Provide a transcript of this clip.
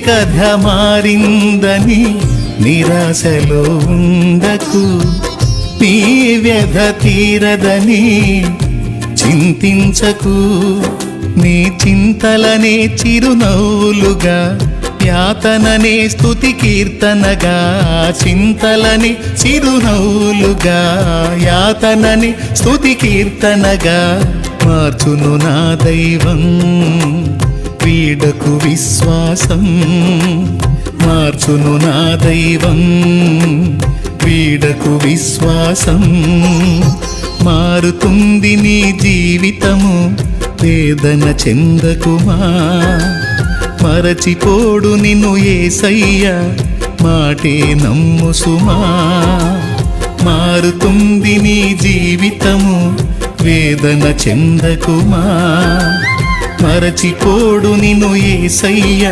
కథ మారిందని నిరాశలో ఉండకు, నీ వ్యధ తీరదని చింతించకు. నీ చింతలనే చిరునవ్వులుగా, యాతననే స్తుతి కీర్తనగా. చింతలని చిరునవ్వులుగా, యాతనని స్తుతి కీర్తనగా మార్చును నా దైవం. వీడకు విశ్వాసం, మార్చును నా దైవం. వీడకు విశ్వాసం, మారుతుంది నీ జీవితము. వేదన చెందకుమా, మరచిపోడు నిన్ను యేసయ్య, మాటే నమ్ము సుమా. మారుతుంది నీ జీవితము, వేదన చెందకుమా, మరచిపోడు నిన్ను యేసయ్య.